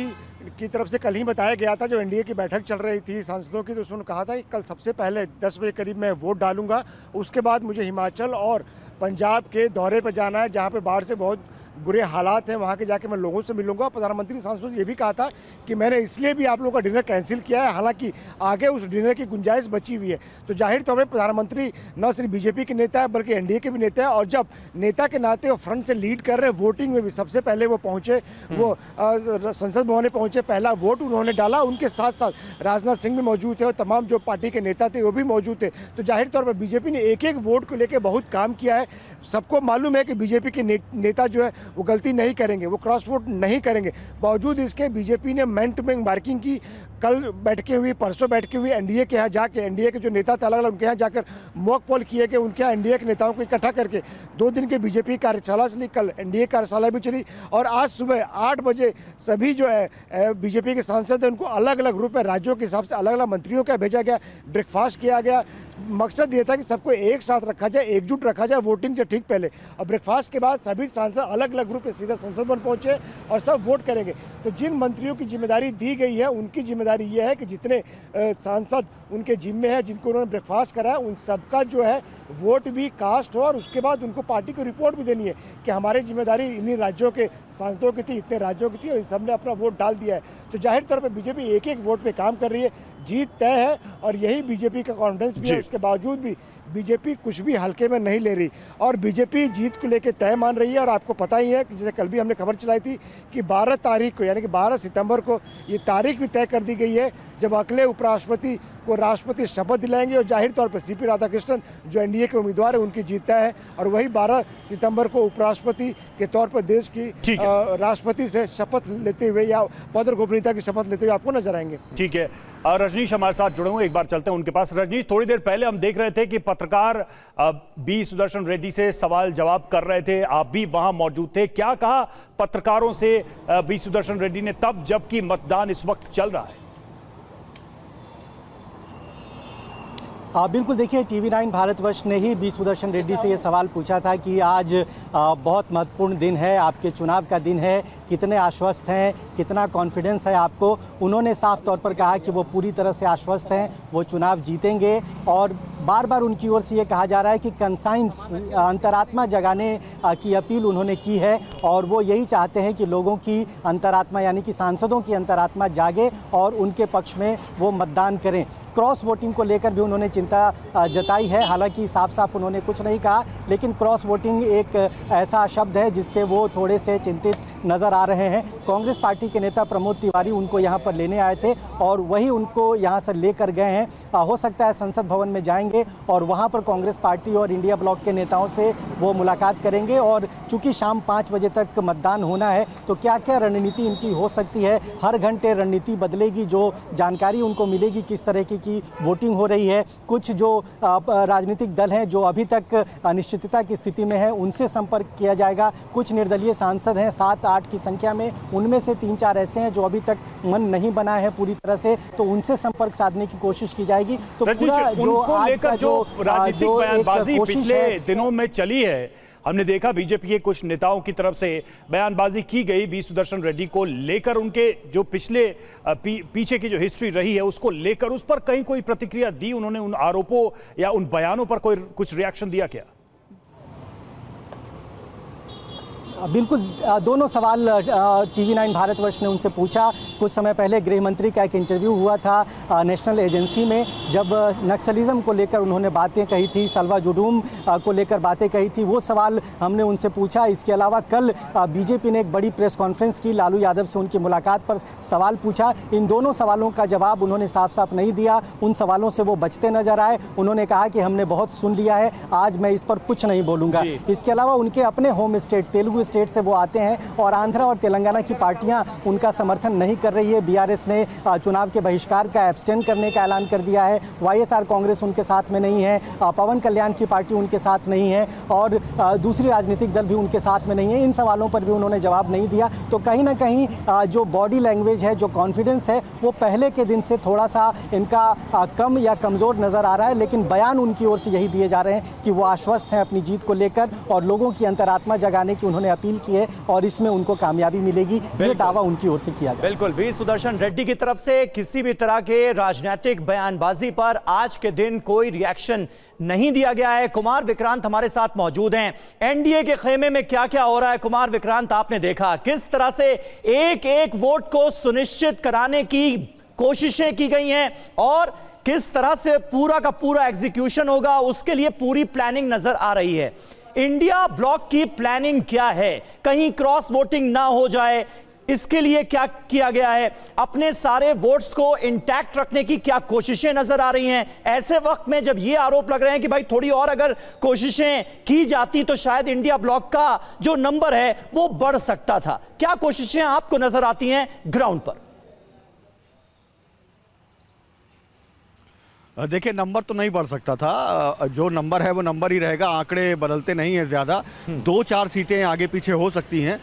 की तरफ से कल ही बताया गया था, जो एनडीए की बैठक चल रही थी सांसदों की, तो उसने कहा था कि कल सबसे पहले 10 बजे करीब मैं वोट डालूंगा, उसके बाद मुझे हिमाचल और पंजाब के दौरे पर जाना है जहां पे बाढ़ से बहुत बुरे हालात हैं, वहां के जाके मैं लोगों से मिलूंगा। प्रधानमंत्री सांसदों से ये भी कहा था कि मैंने इसलिए भी आप लोगों का डिनर कैंसिल किया है, हालांकि आगे उस डिनर की गुंजाइश बची हुई है। तो जाहिर तौर पर प्रधानमंत्री न सिर्फ बीजेपी के नेता है बल्कि एनडीए के भी नेता है, और जब नेता के नाते वो फ्रंट से लीड कर रहे हैं, वोटिंग में भी सबसे पहले वो पहुंचे, वो संसद भवन में पहुंचे, पहला वोट उन्होंने डाला। उनके साथ साथ राजनाथ सिंह भी मौजूद थे और तमाम जो पार्टी के नेता थे वो भी मौजूद थे। तो जाहिर तौर पर बीजेपी ने एक एक वोट को लेकर बहुत काम किया है। सबको मालूम है कि बीजेपी के नेता जो है वो गलती नहीं करेंगे, वो क्रॉस वोट नहीं करेंगे। बावजूद इसके बीजेपी ने मैन टू मैन मार्किंग की। कल बैठकें हुई, परसों बैठकें हुई एनडीए के यहाँ जाके, एनडीए के जो नेता थे अलग अलग उनके यहाँ जाकर मॉक पोल किए गए, उनके यहाँ एनडीए के नेताओं को इकट्ठा करके 2 दिन के बीजेपी कार्यशाला चली, कल एनडीए कार्यशाला भी चली, और आज सुबह 8 बजे सभी जो है बीजेपी के सांसद हैं उनको अलग अलग ग्रुप में राज्यों के हिसाब से अलग अलग मंत्रियों का भेजा गया, ब्रेकफास्ट किया गया। मकसद ये था कि सबको एक साथ रखा जाए, एकजुट रखा जाए वोटिंग से ठीक पहले। और ब्रेकफास्ट के बाद सभी सांसद अलग अलग ग्रुप में सीधा संसद भवन पहुंचे और सब वोट करेंगे। तो जिन मंत्रियों की जिम्मेदारी दी गई है उनकी जिम्मेदारी ये है कि जितने सांसद उनके जिम्मे हैं, जिनको उन्होंने ब्रेकफास्ट कराया, उन सबका जो है वोट भी कास्ट हो, और उसके बाद उनको पार्टी को रिपोर्ट भी देनी है कि हमारी जिम्मेदारी इन्हीं राज्यों के सांसदों की थी, इतने राज्यों की थी, और सब ने अपना वोट डाल दिया है। तो जाहिर तौर पर बीजेपी एक एक वोट पे काम कर रही है, जीत तय है, और यही बीजेपी का कॉन्फिडेंस भी है। उसके बावजूद भी बीजेपी कुछ भी हल्के में नहीं ले रही, और बीजेपी जीत को लेकर तय मान रही है। और आपको पता ही है कि जैसे कल भी हमने खबर चलाई थी कि 12 तारीख को, यानी कि 12 सितंबर को ये तारीख भी तय कर दी गई है जब अगले उपराष्ट्रपति को राष्ट्रपति शपथ दिलाएंगे, और जाहिर तौर पर सीपी राधाकृष्णन जो एनडीए के उम्मीदवार है उनकी जीत तय है, और वही 12 सितंबर को उपराष्ट्रपति के तौर पर देश की राष्ट्रपति से शपथ लेते हुए या पद और गोपनीयता की शपथ लेते हुए आपको नजर आएंगे। ठीक है, रजनीश हमारे साथ जुड़े हुए, एक बार चलते हैं उनके पास। रजनीश, थोड़ी देर पहले हम देख रहे थे कि पत्रकार बी सुदर्शन रेड्डी से सवाल जवाब कर रहे थे, आप भी वहां मौजूद थे। क्या कहा पत्रकारों से बी सुदर्शन रेड्डी ने तब जबकि मतदान इस वक्त चल रहा है? बिल्कुल, देखिए टीवी 9 भारतवर्ष ने ही बी सुदर्शन रेड्डी से ये सवाल पूछा था कि आज बहुत महत्वपूर्ण दिन है, आपके चुनाव का दिन है, कितने आश्वस्त हैं, कितना कॉन्फिडेंस है आपको। उन्होंने साफ तौर पर कहा कि वो पूरी तरह से आश्वस्त हैं, वो चुनाव जीतेंगे, और बार बार उनकी ओर से ये कहा जा रहा है कि कंसाइंस, अंतरात्मा जगाने की अपील उन्होंने की है, और वो यही चाहते हैं कि लोगों की अंतरात्मा यानी कि सांसदों की अंतरात्मा जागे और उनके पक्ष में वो मतदान करें। क्रॉस वोटिंग को लेकर भी उन्होंने चिंता जताई है, हालांकि साफ साफ उन्होंने कुछ नहीं कहा, लेकिन क्रॉस वोटिंग एक ऐसा शब्द है जिससे वो थोड़े से चिंतित नज़र आ रहे हैं। कांग्रेस पार्टी के नेता प्रमोद तिवारी उनको यहाँ पर लेने आए थे और वही उनको यहाँ से लेकर गए हैं। हो सकता है संसद भवन में जाएंगे और वहाँ पर कांग्रेस पार्टी और इंडिया ब्लॉक के नेताओं से वो मुलाकात करेंगे, और चूँकि शाम 5 बजे तक मतदान होना है तो क्या क्या रणनीति इनकी हो सकती है, हर घंटे रणनीति बदलेगी, जो जानकारी उनको मिलेगी किस तरह की वोटिंग हो रही है। कुछ जो राजनीतिक दल हैं जो अभी तक अनिश्चितता की स्थिति में है उनसे संपर्क किया जाएगा। कुछ निर्दलीय सांसद हैं 7-8 की संख्या में, उनमें से 3-4 ऐसे हैं जो अभी तक मन नहीं बना है पूरी तरह से, तो उनसे संपर्क साधने की कोशिश की जाएगी। तो पूरा जो आज का जो राजनीतिक बयानबाजी पिछले दिनों में चली है, हमने देखा बीजेपी के कुछ नेताओं की तरफ से बयानबाजी की गई बी सुदर्शन रेड्डी को लेकर, उनके जो पिछले पीछे की जो हिस्ट्री रही है उसको लेकर, उस पर कहीं कोई प्रतिक्रिया दी उन्होंने, उन आरोपों या उन बयानों पर कोई कुछ रिएक्शन दिया क्या? बिल्कुल, दोनों सवाल TV9 भारतवर्ष ने उनसे पूछा। कुछ समय पहले गृह मंत्री का एक इंटरव्यू हुआ था नेशनल एजेंसी में, जब नक्सलिज्म को लेकर उन्होंने बातें कही थी, सलवा जुडूम को लेकर बातें कही थी, वो सवाल हमने उनसे पूछा। इसके अलावा कल बीजेपी ने एक बड़ी प्रेस कॉन्फ्रेंस की, लालू यादव से उनकी मुलाकात पर सवाल पूछा। इन दोनों सवालों का जवाब उन्होंने साफ साफ नहीं दिया, उन सवालों से वो बचते नजर आए। उन्होंने कहा कि हमने बहुत सुन लिया है, आज मैं इस पर कुछ नहीं बोलूँगा। इसके अलावा उनके अपने होम स्टेट तेलुगु स्टेट से वो आते हैं और आंध्रा और तेलंगाना की पार्टियां उनका समर्थन नहीं कर रही है। बीआरएस ने चुनाव के बहिष्कार का, एब्सटेन करने का ऐलान कर दिया है। वाईएसआर कांग्रेस उनके साथ में नहीं है, पवन कल्याण की पार्टी उनके साथ नहीं है और दूसरी राजनीतिक दल भी उनके साथ में नहीं है। इन सवालों पर भी उन्होंने जवाब नहीं दिया। तो कहीं ना कहीं जो बॉडी लैंग्वेज है, जो कॉन्फिडेंस है, वो पहले के दिन से थोड़ा सा इनका कम या कमज़ोर नज़र आ रहा है। लेकिन बयान उनकी ओर से यही दिए जा रहे हैं कि वो आश्वस्त हैं अपनी जीत को लेकर और लोगों की अंतरात्मा जगाने की उन्होंने अपील की है और इसमें उनको कामयाबी मिलेगी, ये दावा उनकी ओर से किया गया। बिल्कुल, वी सुदर्शन रेड्डी की तरफ से किसी भी तरह के राजनीतिक बयानबाजी पर आज के दिन कोई रिएक्शन नहीं दिया गया है। कुमार विक्रांत हमारे साथ मौजूद हैं। एनडीए के खेमे में क्या क्या हो रहा है कुमार विक्रांत, आपने देखा किस तरह से एक एक वोट को सुनिश्चित कराने की कोशिशें की गई हैं और किस तरह से पूरा का पूरा एग्जीक्यूशन होगा, उसके लिए पूरी प्लानिंग नजर आ रही है। इंडिया ब्लॉक की प्लानिंग क्या है, कहीं क्रॉस वोटिंग ना हो जाए, इसके लिए क्या किया गया है? अपने सारे वोट्स को इंटैक्ट रखने की क्या कोशिशें नजर आ रही हैं? ऐसे वक्त में जब ये आरोप लग रहे हैं कि भाई थोड़ी और अगर कोशिशें की जाती तो शायद इंडिया ब्लॉक का जो नंबर है वो बढ़ सकता था, क्या कोशिशें आपको नजर आती हैं ग्राउंड पर? देखिए, नंबर तो नहीं बढ़ सकता था, जो नंबर है वो नंबर ही रहेगा, आंकड़े बदलते नहीं हैं ज़्यादा। 2-4 सीटें आगे पीछे हो सकती हैं।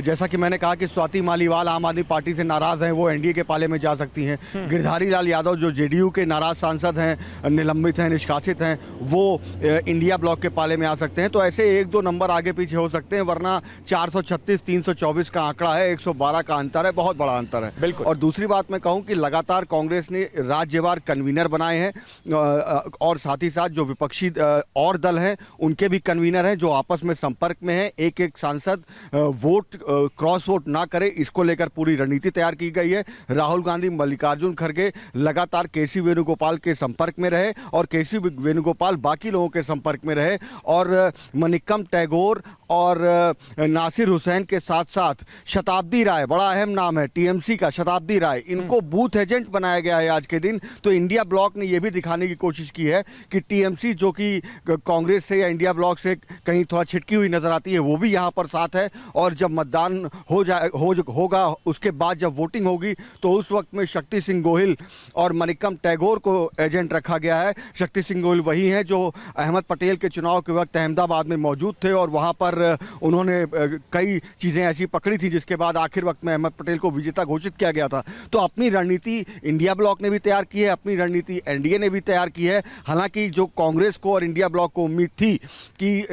जैसा कि मैंने कहा कि स्वाति मालीवाल आम आदमी पार्टी से नाराज़ हैं, वो एनडीए के पाले में जा सकती हैं। गिरधारी लाल यादव जो जेडीयू के नाराज़ सांसद हैं, निलंबित हैं, निष्कासित हैं, वो इंडिया ब्लॉक के पाले में आ सकते हैं। तो ऐसे 1-2 नंबर आगे पीछे हो सकते हैं, वरना 436 324 का आंकड़ा है, 112 का अंतर है, बहुत बड़ा अंतर है। और दूसरी बात मैं कहूँ कि लगातार कांग्रेस ने राज्यवार कन्वीनर बनाए हैं और साथ ही साथ जो विपक्षी और दल हैं उनके भी कन्वीनर हैं जो आपस में संपर्क में हैं। एक एक सांसद वोट क्रॉस वोट ना करे, इसको लेकर पूरी रणनीति तैयार की गई है। राहुल गांधी, मल्लिकार्जुन खड़गे लगातार केसी वेणुगोपाल के संपर्क में रहे और केसी वेणुगोपाल बाकी लोगों के संपर्क में रहे और मनिक्कम टैगोर और नासिर हुसैन के साथ साथ शताब्दी राय, बड़ा अहम नाम है टीएमसी का, शताब्दी राय, इनको बूथ एजेंट बनाया गया है आज के दिन। तो इंडिया ब्लॉक ने यह भी दिखाने की कोशिश की है कि टीएमसी जो कि कांग्रेस से या इंडिया ब्लॉक से कहीं थोड़ा छिटकी हुई नजर आती है, वो भी यहां पर साथ है। और जब मतदान होगा उसके बाद जब वोटिंग होगी तो उस वक्त में शक्ति सिंह गोहिल और मनिक्कम टैगोर को एजेंट रखा गया है। शक्ति सिंह गोहिल वही हैं जो अहमद पटेल के चुनाव के वक्त अहमदाबाद में मौजूद थे और वहां पर उन्होंने कई चीजें ऐसी पकड़ी थी जिसके बाद आखिर वक्त में अहमद पटेल को विजेता घोषित किया गया था। तो अपनी रणनीति इंडिया ब्लॉक ने भी तैयार की है, अपनी रणनीति एनडीए ने भी तैयार की है। हालांकि जो कांग्रेस को और इंडिया ब्लॉक को उम्मीद थी कि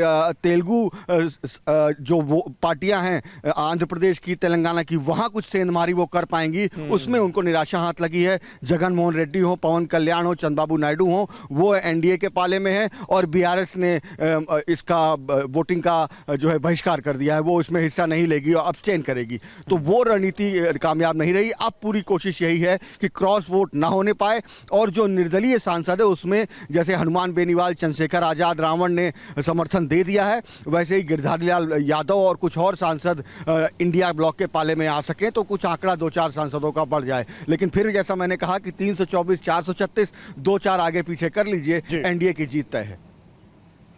तेलुगु जो वो पार्टियां हैं आंध्र प्रदेश की, तेलंगाना की, वहां कुछ सेंधमारी वो कर पाएंगी, उसमें उनको निराशा हाथ लगी है। जगन मोहन रेड्डी हो, पवन कल्याण हो, चंद्रबाबू नायडू हो, वो एनडीए के पाले में है और बीआरएस ने इसका वोटिंग का जो है बहिष्कार कर दिया है, वो इसमें हिस्सा नहीं लेगी और अब्सटेन करेगी। तो वो रणनीति कामयाब नहीं रही। अब पूरी कोशिश यही है कि क्रॉस वोट ना होने पाए और जो निर्दलीय सांसद है उसमें जैसे हनुमान बेनीवाल, चंद्रशेखर आजाद, रावण ने समर्थन दे दिया है, वैसे ही गिरधारी लाल यादव और कुछ और सांसद इंडिया ब्लॉक के पाले में आ सके तो कुछ आंकड़ा 2-4 सांसदों का बढ़ जाए। लेकिन फिर जैसा मैंने कहा कि 324 436 2-4 आगे पीछे कर लीजिए, एनडीए की जीत तय है।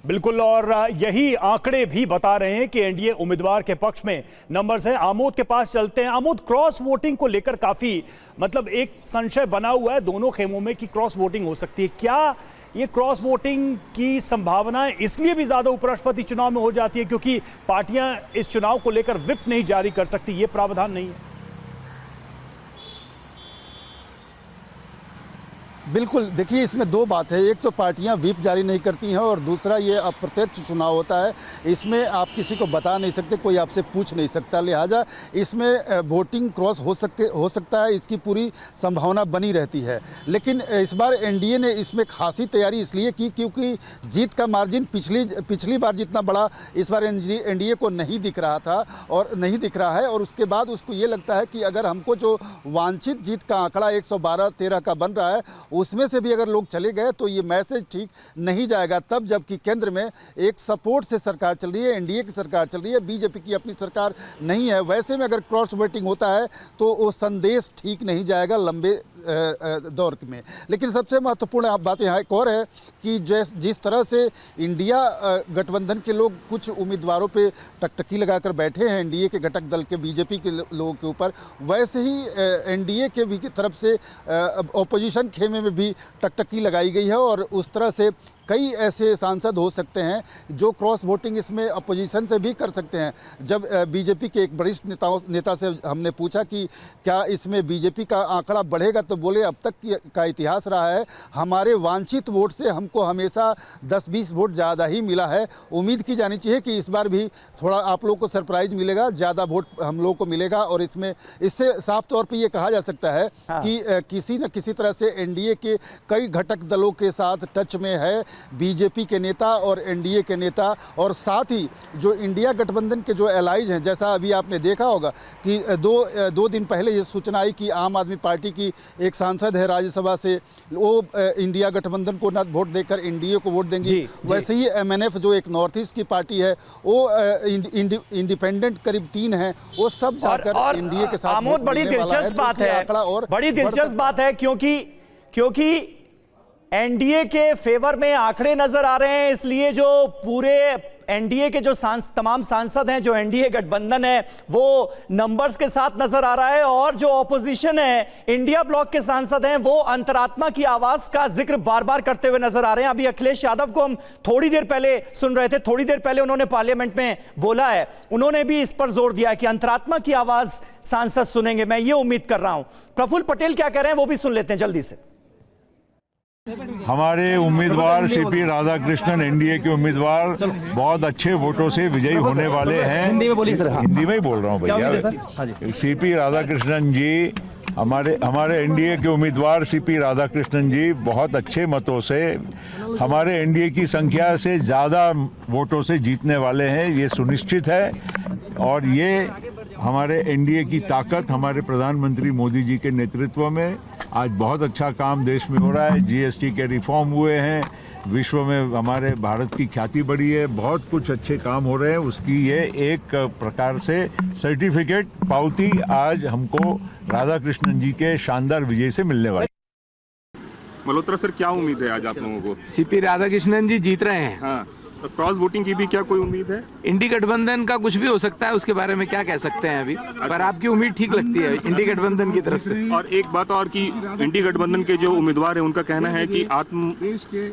बिल्कुल, और यही आंकड़े भी बता रहे हैं कि एनडीए उम्मीदवार के पक्ष में नंबर्स हैं। आमोद के पास चलते हैं। आमोद, क्रॉस वोटिंग को लेकर काफी एक संशय बना हुआ है दोनों खेमों में कि क्रॉस वोटिंग हो सकती है। क्या ये क्रॉस वोटिंग की संभावनाएं इसलिए भी ज्यादा उपराष्ट्रपति चुनाव में हो जाती है क्योंकि पार्टियां इस चुनाव को लेकर व्हिप नहीं जारी कर सकती, ये प्रावधान नहीं है? बिल्कुल, देखिए इसमें दो बात है। एक तो पार्टियां व्हिप जारी नहीं करती हैं और दूसरा ये अप्रत्यक्ष चुनाव होता है। इसमें आप किसी को बता नहीं सकते, कोई आपसे पूछ नहीं सकता, लिहाजा इसमें वोटिंग क्रॉस हो सकता है, इसकी पूरी संभावना बनी रहती है। लेकिन इस बार एनडीए ने इसमें खासी तैयारी इसलिए की क्योंकि जीत का मार्जिन पिछली बार जितना बड़ा इस बार एनडीए को नहीं दिख रहा था और नहीं दिख रहा है, और उसके बाद उसको ये लगता है कि अगर हमको जो वांछित जीत का आंकड़ा 112-13 का बन रहा है उसमें से भी अगर लोग चले गए तो ये मैसेज ठीक नहीं जाएगा। तब जबकि केंद्र में एक सपोर्ट से सरकार चल रही है, एनडीए की सरकार चल रही है, बीजेपी की अपनी सरकार नहीं है, वैसे में अगर क्रॉस वोटिंग होता है तो वो संदेश ठीक नहीं जाएगा लंबे दौर में। लेकिन सबसे महत्वपूर्ण बात यहाँ एक और है कि जिस तरह से इंडिया गठबंधन के लोग कुछ उम्मीदवारों पे टकटकी लगाकर बैठे हैं एनडीए के घटक दल के बीजेपी के लोगों के ऊपर, वैसे ही एनडीए के भी की तरफ से ऑपोजिशन खेमे में भी टकटकी लगाई गई है और उस तरह से कई ऐसे सांसद हो सकते हैं जो क्रॉस वोटिंग इसमें अपोजिशन से भी कर सकते हैं। जब बीजेपी के एक वरिष्ठ नेता से हमने पूछा कि क्या इसमें बीजेपी का आंकड़ा बढ़ेगा तो बोले अब तक का इतिहास रहा है, हमारे वांछित वोट से हमको हमेशा 10-20 वोट ज़्यादा ही मिला है। उम्मीद की जानी चाहिए कि इस बार भी थोड़ा आप लोगों को सरप्राइज मिलेगा, ज़्यादा वोट हम लोगों को मिलेगा और इससे साफ तौर पर ये कहा जा सकता है कि किसी न किसी तरह से एनडीए के कई घटक दलों के साथ टच में है बीजेपी के नेता और एनडीए के नेता, और साथ ही जो इंडिया गठबंधन के जो एलाइज हैं, जैसा अभी आपने देखा होगा कि दो दिन पहले ये सूचना आई कि आम आदमी पार्टी की एक सांसद है राज्यसभा से, वो इंडिया गठबंधन को न वोट देकर एनडीए को वोट देंगी। वैसे ही एमएनएफ जो एक नॉर्थ ईस्ट की पार्टी है, वो इंडिपेंडेंट करीब 3 हैं, वो सब जाकर एनडीए के साथ। बड़ी दिलचस्प बात है, बड़ी दिलचस्प बात है क्योंकि एनडीए के फेवर में आंकड़े नजर आ रहे हैं, इसलिए जो पूरे एनडीए के जो तमाम सांसद हैं, जो एनडीए गठबंधन है, वो नंबर्स के साथ नजर आ रहा है, और जो ऑपोजिशन है, इंडिया ब्लॉक के सांसद हैं, वो अंतरात्मा की आवाज का जिक्र बार बार करते हुए नजर आ रहे हैं। अभी अखिलेश यादव को हम थोड़ी देर पहले सुन रहे थे, थोड़ी देर पहले उन्होंने पार्लियामेंट में बोला है, उन्होंने भी इस पर जोर दिया कि अंतरात्मा की आवाज सांसद सुनेंगे। मैं ये उम्मीद कर रहा हूं। प्रफुल्ल पटेल क्या कह रहे हैं वो भी सुन लेते हैं जल्दी से। हमारे उम्मीदवार सीपी राधाकृष्णन, एनडीए के उम्मीदवार, बहुत अच्छे वोटों से विजयी होने वाले हैं। हिंदी में बोलिए सर। हिंदी में ही बोल रहा हूँ भैया। सीपी राधाकृष्णन जी, हमारे एनडीए के उम्मीदवार सीपी राधाकृष्णन जी बहुत अच्छे मतों से हमारे एनडीए की संख्या से ज़्यादा वोटों से जीतने वाले हैं, ये सुनिश्चित है। और ये हमारे एनडीए की ताकत, हमारे प्रधानमंत्री मोदी जी के नेतृत्व में आज बहुत अच्छा काम देश में हो रहा है। जीएसटी के रिफॉर्म हुए हैं, विश्व में हमारे भारत की ख्याति बढ़ी है, बहुत कुछ अच्छे काम हो रहे हैं। उसकी ये एक प्रकार से सर्टिफिकेट, पावती आज हमको राधाकृष्णन जी के शानदार विजय से मिलने वाली। मल्होत्रा सर, क्या उम्मीद है आज आप लोगों को? सीपी राधाकृष्णन जी जीत रहे हैं। हाँ, तो क्रॉस वोटिंग की भी क्या कोई उम्मीद है? इंडी गठबंधन का कुछ भी हो सकता है, उसके बारे में क्या कह सकते हैं अभी, पर आपकी उम्मीद ठीक लगती है इंडी गठबंधन की तरफ से। और एक बात और कि इंडी गठबंधन के जो उम्मीदवार हैं उनका कहना है कि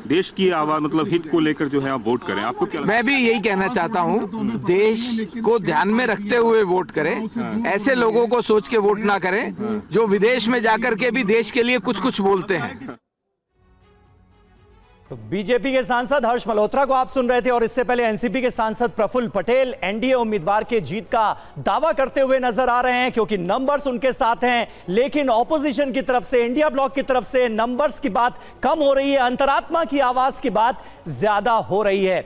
देश की आवाज, मतलब हित को लेकर जो है आप वोट करें। आपको क्या? मैं भी यही कहना चाहता हूँ, देश को ध्यान में रखते हुए वोट करें। ऐसे लोगों को सोच के वोट ना करें जो विदेश में जाकर के भी देश के लिए कुछ कुछ बोलते हैं। तो बीजेपी के सांसद हर्ष मल्होत्रा को आप सुन रहे थे, और इससे पहले एनसीपी के सांसद प्रफुल्ल पटेल एनडीए उम्मीदवार के जीत का दावा करते हुए नजर आ रहे हैं, क्योंकि नंबर्स उनके साथ हैं। लेकिन ऑपोजिशन की तरफ से, इंडिया ब्लॉक की तरफ से नंबर्स की बात कम हो रही है, अंतरात्मा की आवाज की बात ज्यादा हो रही है।